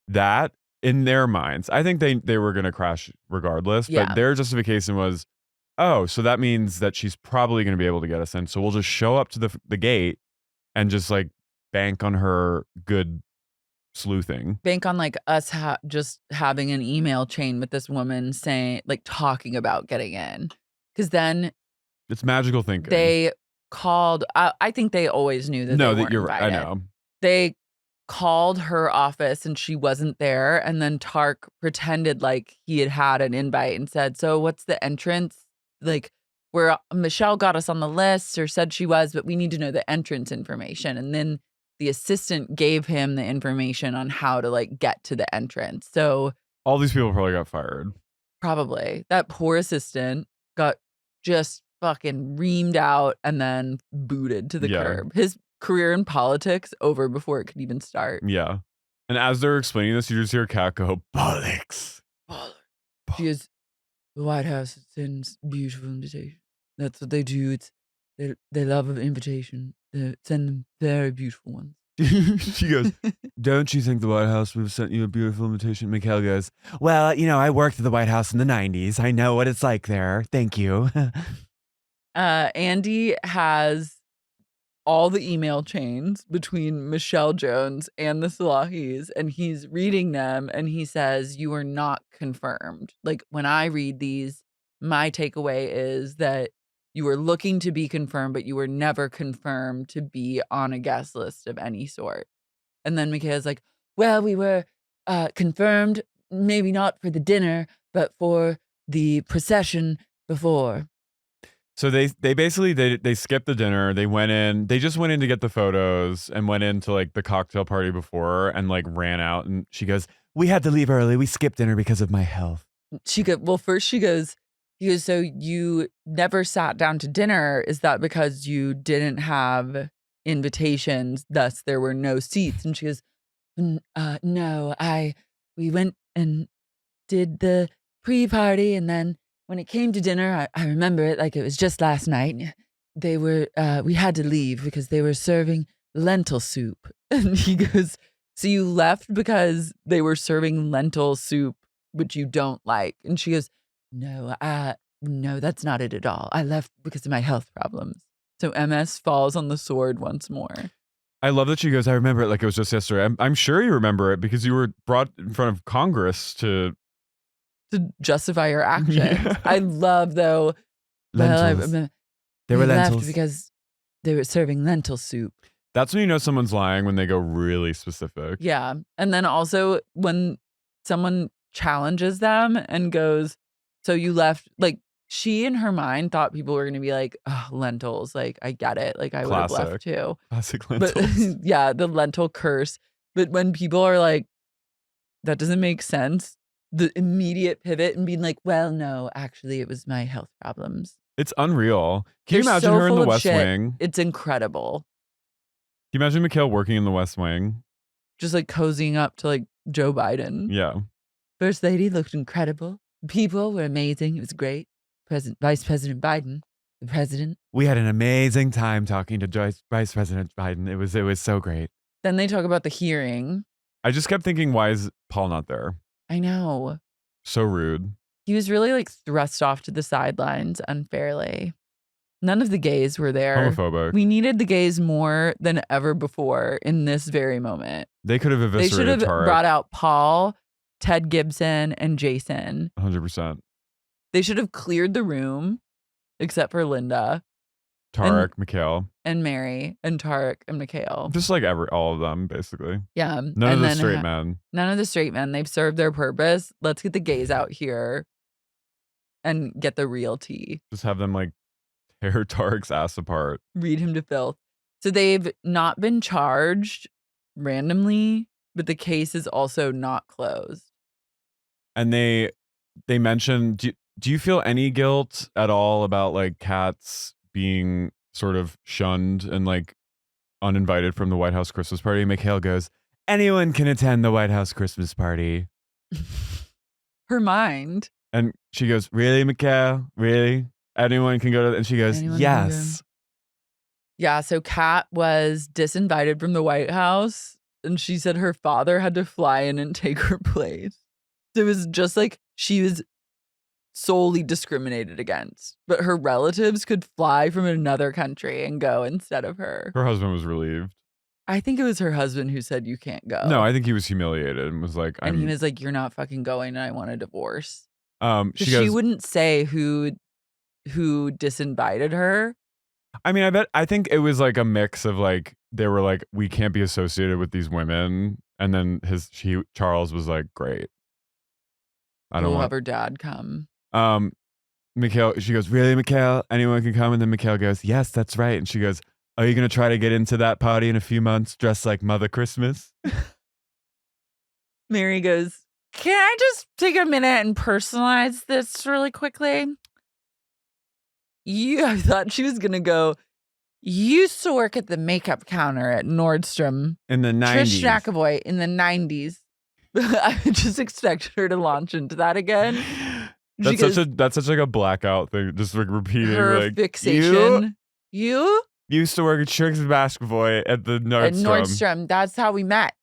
that in their minds. I think they were going to crash regardless, but their justification was, oh, so that means that she's probably going to be able to get us in. So we'll just show up to the gate and just like bank on her good sleuthing. Bank on like us just having an email chain with this woman saying, like talking about getting in. Because then it's magical thinking. They called, I think they always knew that they weren't you're right. invited. I know. They called her office and she wasn't there. And then Tareq pretended like he had an invite and said, so what's the entrance? Like, where Michelle got us on the list or said she was, but we need to know the entrance information. And then the assistant gave him the information on how to like get to the entrance. So all these people probably got fired. Probably. That poor assistant got just fucking reamed out and then booted to the curb. His career in politics over before it could even start. Yeah. And as they're explaining this, you just hear Kat go, bollocks. She is, the White House sends beautiful invitation. That's what they do. They love an invitation. They send them very beautiful ones. She goes, don't you think the White House would have sent you a beautiful invitation? Micaheale goes, well, I worked at the White House in the 90s. I know what it's like there. Thank you. Andy has all the email chains between Michelle Jones and the Salahis, and he's reading them, and he says, you are not confirmed. Like, when I read these, my takeaway is that you were looking to be confirmed, but you were never confirmed to be on a guest list of any sort. And then Micaheale's like, well, we were confirmed, maybe not for the dinner, but for the procession before. So they basically they skipped the dinner. They just went in to get the photos and went into like the cocktail party before and like ran out. And she goes, we had to leave early. We skipped dinner because of my health. First he goes, so you never sat down to dinner. Is that because you didn't have invitations, thus there were no seats? And she goes, no, we went and did the pre-party, and then when it came to dinner, I remember it like it was just last night. We had to leave because they were serving lentil soup. And he goes, so you left because they were serving lentil soup, which you don't like? And she goes, no, that's not it at all. I left because of my health problems. So MS falls on the sword once more. I love that she goes, I remember it like it was just yesterday. I'm sure you remember it because you were brought in front of Congress to justify your actions. Yeah. I love, though, lentils. They were lentils. Left because they were serving lentil soup. That's when you know someone's lying, when they go really specific. Yeah. And then also when someone challenges them and goes, so you left, like, she in her mind thought people were going to be like, oh, lentils. Like, I get it. Like, I would have left too. Classic lentils. But yeah, the lentil curse. But when people are like, that doesn't make sense, the immediate pivot and being like, well, no, actually, it was my health problems. It's unreal. Can you imagine her in the West Wing? It's incredible. Can you imagine Micaheale working in the West Wing? Just like cozying up to like Joe Biden. Yeah. First lady looked incredible. People were amazing. It was great. Vice President Biden, the president. We had an amazing time talking to Vice President Biden. It was so great. Then they talk about the hearing. I just kept thinking, why is Paul not there? I know. So rude. He was really like thrust off to the sidelines unfairly. None of the gays were there. Homophobic. We needed the gays more than ever before in this very moment. They could have eviscerated Tareq. They should have brought out Paul, Ted Gibson, and Jason. 100%. They should have cleared the room, except for Lynda. Tareq, Micaheale. And Mary, and Tareq, and Micaheale. Just like all of them, basically. Yeah. None of the straight men. None of the straight men. They've served their purpose. Let's get the gays out here and get the real tea. Just have them like tear Tareq's ass apart. Read him to filth. So they've not been charged randomly, but the case is also not closed. And they mentioned, do you feel any guilt at all about like Kat's being sort of shunned and like uninvited from the White House Christmas party? Micaheale goes, anyone can attend the White House Christmas party. Her mind. And she goes, really, Micaheale? Really? Anyone can go to, and she goes, yes. Yeah, so Kat was disinvited from the White House, and she said her father had to fly in and take her place. It was just like she was solely discriminated against, but her relatives could fly from another country and go instead of her. Her husband was relieved. I think it was her husband who said you can't go. No, I think he was humiliated and was like, he was like, you're not fucking going and I want a divorce. She wouldn't say who disinvited her, I mean, I think it was like a mix of like, they were like, we can't be associated with these women. And then Charles was like, great. I don't We'll want have her dad come. Micaheale, she goes, really, Micaheale? Anyone can come? And then Micaheale goes, yes, that's right. And she goes, are you going to try to get into that party in a few months dressed like Mother Christmas? Mary goes, can I just take a minute and personalize this really quickly? I thought she was going to go, you used to work at the makeup counter at Nordstrom. In the 90s. Trish McAvoy in the 90s. I just expected her to launch into that again. That's such like a blackout thing. Just like repeating her like fixation. You used to work at Trish McAvoy at the Nordstrom. At Nordstrom. That's how we met.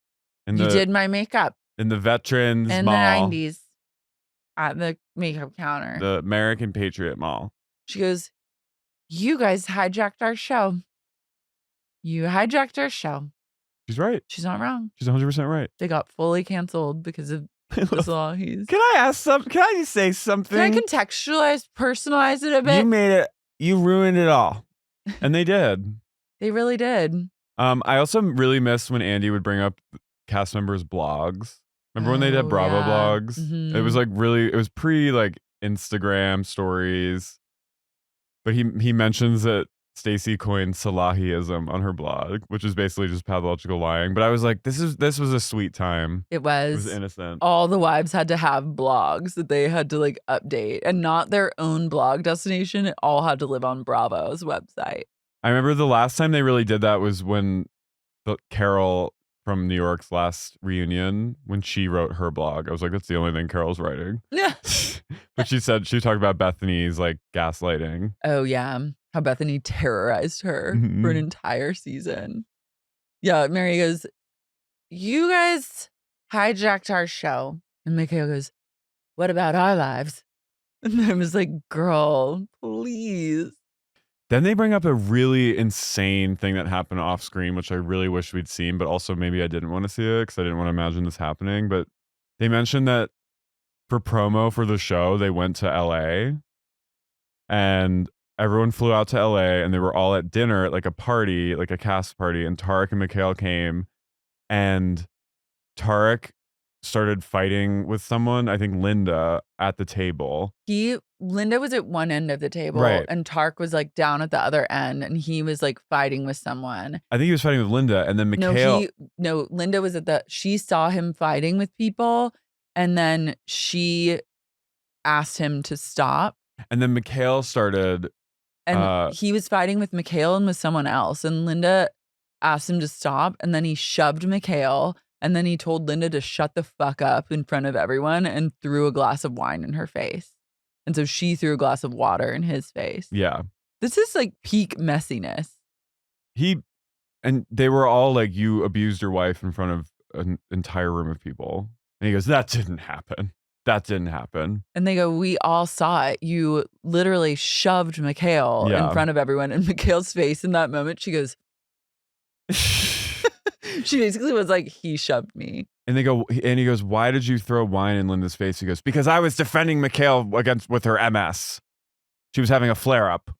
You did my makeup. In the Veterans in Mall. the 90s. At the makeup counter. The American Patriot Mall. She goes, you guys hijacked our show. You hijacked our show. She's right. She's not wrong. She's 100% right. They got fully canceled because of the Salahis. Can I ask something? Can I just say something? Can I contextualize, personalize it a bit? You ruined it all. And they did. They really did. I also really miss when Andy would bring up cast members' blogs. Remember when they did Bravo blogs? Mm-hmm. It was like it was pre like Instagram stories. But he mentions that Stacie coined Salahism on her blog, which is basically just pathological lying. But I was like, this was a sweet time. It was innocent. All the wives had to have blogs that they had to like update, and not their own blog destination. It all had to live on Bravo's website. I remember the last time they really did that was when Carol from New York's last reunion, when she wrote her blog. I was like, that's the only thing Carol's writing. Yeah. But she talked about Bethany's like gaslighting. Oh yeah. How Bethany terrorized her for an entire season. Yeah, Mary goes, you guys hijacked our show. And Micaheale goes, what about our lives? And I was like, girl, please. Then they bring up a really insane thing that happened off screen, which I really wish we'd seen, but also maybe I didn't want to see it because I didn't want to imagine this happening. But they mentioned that for promo for the show, they went to LA and everyone flew out to LA and they were all at dinner at like a party, like a cast party. And Tareq and Micaheale came and Tareq started fighting with someone, I think Lynda, at the table. Lynda was at one end of the table, right, and Tareq was like down at the other end, and he was like fighting with someone. I think he was fighting with Lynda, and then Micaheale. No, Lynda was she saw him fighting with people, and then she asked him to stop. And then Micaheale started. And he was fighting with Micaheale and with someone else, and Lynda asked him to stop, and then he shoved Micaheale. And then he told Lynda to shut the fuck up in front of everyone and threw a glass of wine in her face. And so she threw a glass of water in his face. Yeah. This is like peak messiness. And they were all like, you abused your wife in front of an entire room of people. And he goes, that didn't happen. That didn't happen. And they go, we all saw it. You literally shoved Micaheale in front of everyone. And Micaele's face in that moment, she goes, she basically was like, he shoved me. And he goes, why did you throw wine in Lynda's face? He goes, because I was defending Micaheale with her MS. She was having a flare up.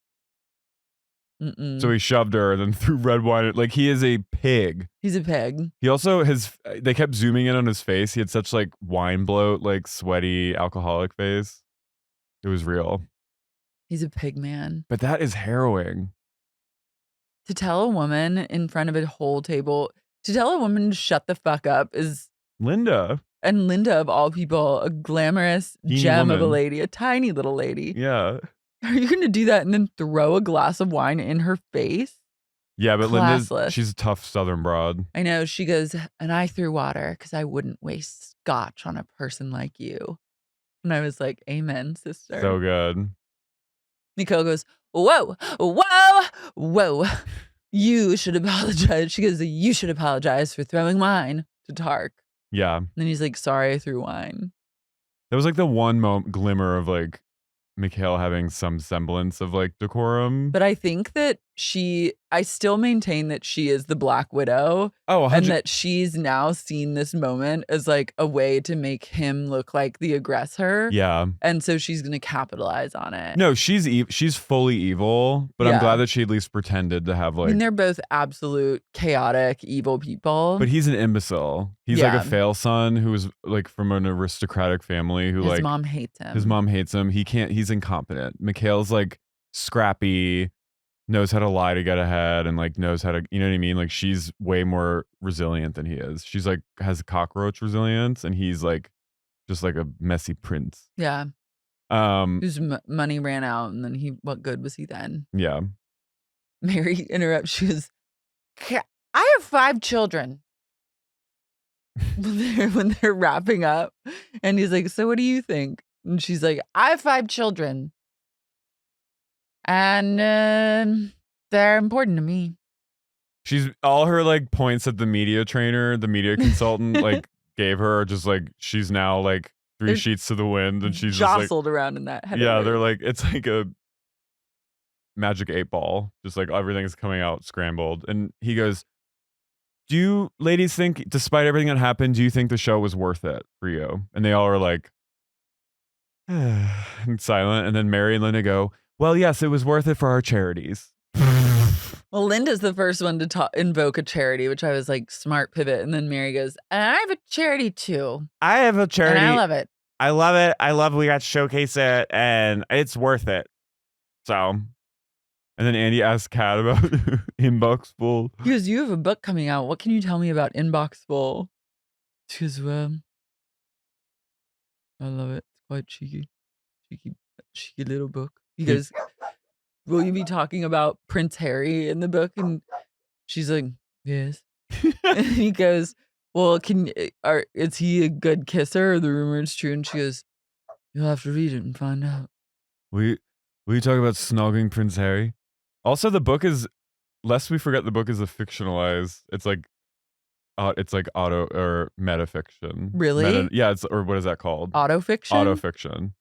So he shoved her and then threw red wine. Like, he is a pig. He's a pig. He also, they kept zooming in on his face. He had such like wine bloat, like sweaty alcoholic face. It was real. He's a pig man. But that is harrowing. To tell a woman in front of a whole table, to tell a woman to shut the fuck up is Lynda. And Lynda, of all people, a glamorous gem of a lady, a tiny little lady. Yeah. Are you going to do that and then throw a glass of wine in her face? Yeah, but Lynda's, she's a tough Southern broad. I know. She goes, and I threw water because I wouldn't waste scotch on a person like you. And I was like, amen, sister. So good. Micaheale goes, whoa, whoa, whoa. You should apologize. She goes, you should apologize for throwing wine to Tareq. Yeah. And then he's like, sorry, I threw wine. That was like the one glimmer of like Micaheale having some semblance of like decorum. But I think that I still maintain that she is the Black Widow. Oh, 100. And that she's now seen this moment as like a way to make him look like the aggressor. Yeah. And so she's going to capitalize on it. No, she's fully evil, but I'm glad that she at least pretended to have like. I mean, they're both absolute chaotic, evil people. But he's an imbecile. He's like a fail son who was like from an aristocratic family who his mom hates him. His mom hates him. He's incompetent. Micaheale's like scrappy, knows how to lie to get ahead, and like knows how to, you know what I mean? Like she's way more resilient than he is. She's like has cockroach resilience, and he's like just like a messy prince. Yeah. Whose money ran out, and then what good was he then? Yeah. Mary interrupts. She goes, I have 5 children. when they're wrapping up, and he's like, so what do you think? And she's like, I have 5 children. And they're important to me. She's all her like points that the media trainer, the media consultant like gave her are just like she's now like 3 sheets to the wind, and she's jostled just, like, around in that head. Yeah, they're like it's like a magic 8 ball, just like everything's coming out scrambled. And he goes, do you ladies think, despite everything that happened, do you think the show was worth it for you? And they all are like and silent. And then Mary and Lynda go, well, yes, it was worth it for our charities. Well, Linda's the first one to invoke a charity, which I was like, smart pivot. And then Mary goes, and I have a charity too. I have a charity. And I love it. I love it. I love we got to showcase it, and it's worth it. So. And then Andy asks Kat about Inbox Full. He goes, you have a book coming out. What can you tell me about Inbox Full? She goes, well, I love it. It's quite cheeky little book. He goes, will you be talking about Prince Harry in the book? And she's like, yes. And he goes, well, is he a good kisser, or the rumor is true? And she goes, you'll have to read it and find out. Will you talk about snogging Prince Harry? Also, the book is, lest we forget, the book is a fictionalized. It's like auto or metafiction. Really? Yeah. Or what is that called? Autofiction. Autofiction.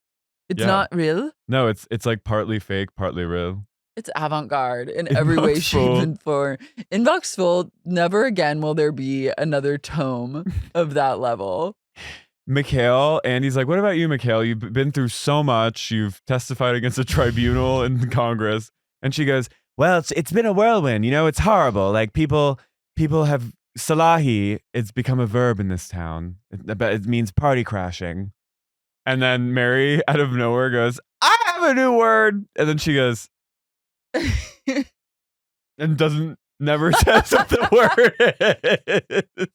It's not real? No, it's like partly fake, partly real. It's avant-garde in every way, shape, and form. Inbox Full, never again will there be another tome of that level. Micaheale, Andy's like, what about you, Micaheale? You've been through so much. You've testified against a tribunal in Congress. And she goes, well, it's been a whirlwind. You know, it's horrible. Like people have Salahi. It's become a verb in this town. It means party crashing. And then Mary, out of nowhere, goes, I have a new word. And then she goes, and never says what the word is.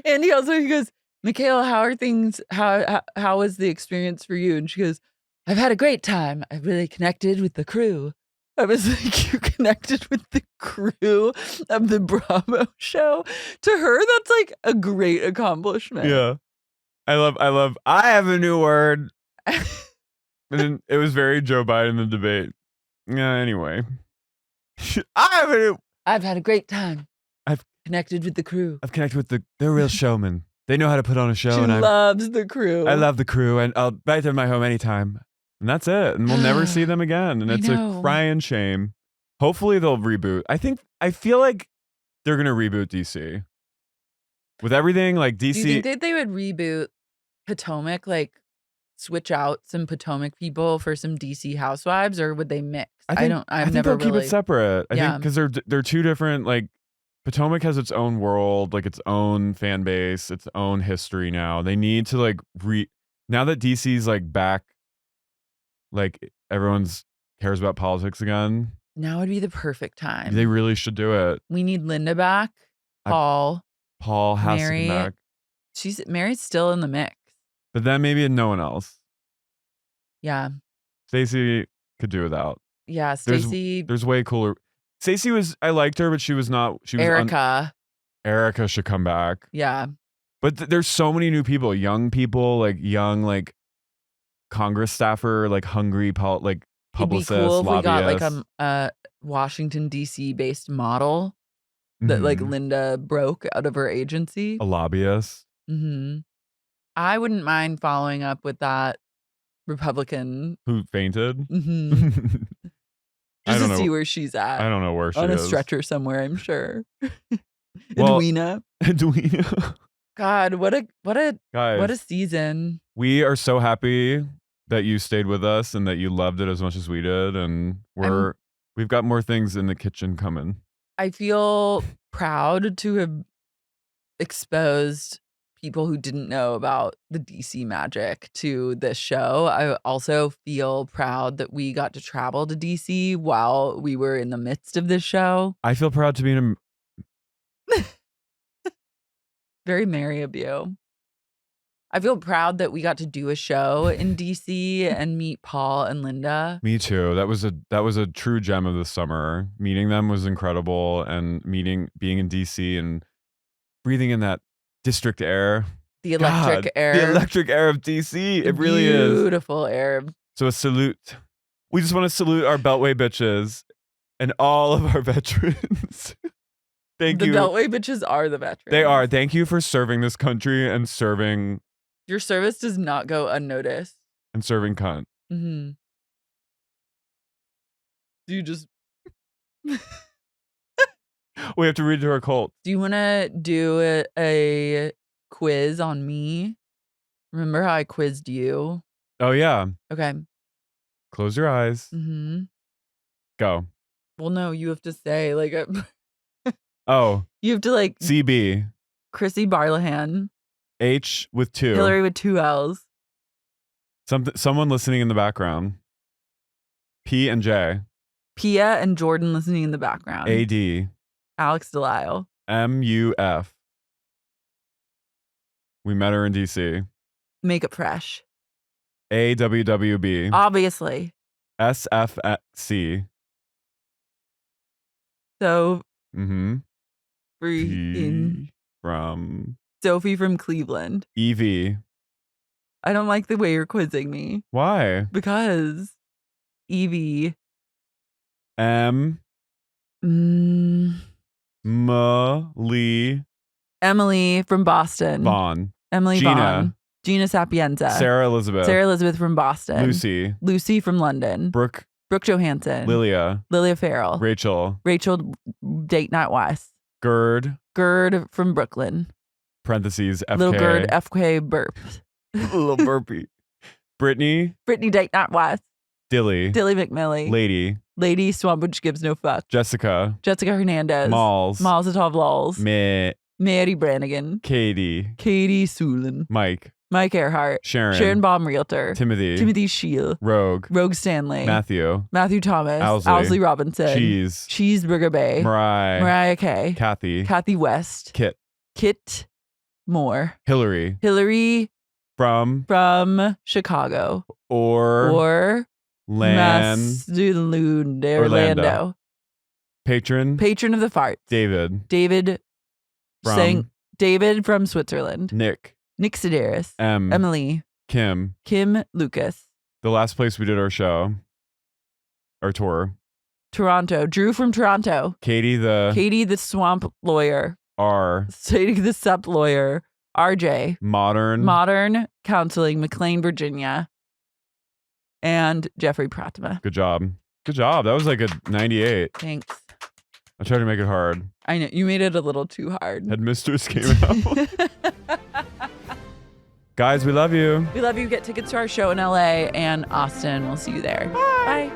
And he goes, Micaheale, how are things? How was the experience for you? And she goes, I've had a great time. I really connected with the crew. I was like, you connected with the crew of the Bravo show? To her, that's like a great accomplishment. Yeah. I have a new word. And then it was very Joe Biden, the debate. Yeah, anyway. I've had a great time. I've connected with the crew. I've connected with they're real showmen. They know how to put on a show. She loves the crew. I love the crew, and I'll invite them to my home anytime. And that's it. And we'll never see them again. And it's a crying shame. Hopefully they'll reboot. I feel like they're going to reboot DC. With everything like DC. Do you think that they would reboot Potomac, like switch out some Potomac people for some DC housewives, or would they mix? I think they'll keep it separate. I think because they're two different, like Potomac has its own world, like its own fan base, its own history now. They need to like now that DC's like back, like everyone's cares about politics again. Now would be the perfect time. They really should do it. We need Lynda back. Paul has Mary, to come back. Mary's still in the mix. But then maybe no one else. Yeah. Stacie could do without. Yeah, Stacie. There's way cooler. Stacie I liked her, but she was not. She was Erica. Erica should come back. Yeah. But there's so many new people, young people, like young, like Congress staffer, like hungry, like publicists, It'd be cool if we got like lobbyists. a Washington D.C. based model that like Lynda broke out of her agency. A lobbyist. Mm-hmm. I wouldn't mind following up with that Republican who fainted. Mm-hmm. Just to see where she's at. I don't know where she is. On a stretcher somewhere, I'm sure. Well, Edwina. God, what a season. We are so happy that you stayed with us and that you loved it as much as we did. And we've got more things in the kitchen coming. I feel proud to have exposed people who didn't know about the DC magic to this show. I also feel proud that we got to travel to DC while we were in the midst of this show. I feel proud to be in a... Very merry of you. I feel proud that we got to do a show in DC and meet Paul and Lynda. Me too. That was a true gem of the summer. Meeting them was incredible, and being in DC and breathing in that district air. The electric air. The electric air of DC. It really is. Beautiful air. So a salute. We just want to salute our Beltway bitches and all of our veterans. Thank you. The Beltway bitches are the veterans. They are. Thank you for serving this country and serving. Your service does not go unnoticed. And serving cunt. Mm-hmm. Do you just... We have to read to our cult. Do you want to do a quiz on me? Remember how I quizzed you? Oh, yeah. Okay. Close your eyes. Mm-hmm. Go. Well, no, you have to say like a... Oh. You have to like... CB. Chrissy Barlahan. H with 2. Hillary with 2 L's. Someone listening in the background. P and J. Pia and Jordan listening in the background. AD. Alex Delisle. MUF. We met her in DC. Make it fresh. AWWB. Obviously. SFC. So. Mm-hmm. Freaking. From. Sophie from Cleveland. EV. I don't like the way you're quizzing me. Why? Because Evie. Emily from Boston. Vaughn. Emily Gina. Vaughn. Gina Sapienza. Sarah Elizabeth from Boston. Lucy from London. Brooke Johansson. Lilia Farrell. Rachel Date Night Wise. Gerd from Brooklyn. Parentheses FK. Little Gerd FK burp. Little burpee. Brittany Date Night Wise. Dilly McMillie. Lady Swamp which gives no fuck. Jessica Hernandez. Malls Atov Lols. Mary Brannigan. Katie Sulin. Mike Earhart. Sharon Baum Realtor. Timothy Shield. Rogue Stanley. Matthew Thomas. Owsley Robinson. Cheeseburger Bay. Mariah Kay. Kathy West. Kit Moore. Hillary from Chicago. Or Orlando. Patron of the farts. David from Switzerland. Nick Sedaris. Emily. Kim Lucas. The last place we did our tour. Toronto. Drew from Toronto. Katie the swamp lawyer. Sadie the sup lawyer. RJ. Modern Counseling, McLean, Virginia. And Jeffrey Pratima. Good job. That was like a 98. Thanks. I tried to make it hard. I know. You made it a little too hard. Headmistress came out. Guys, we love you. We love you. Get tickets to our show in LA and Austin. We'll see you there. Bye.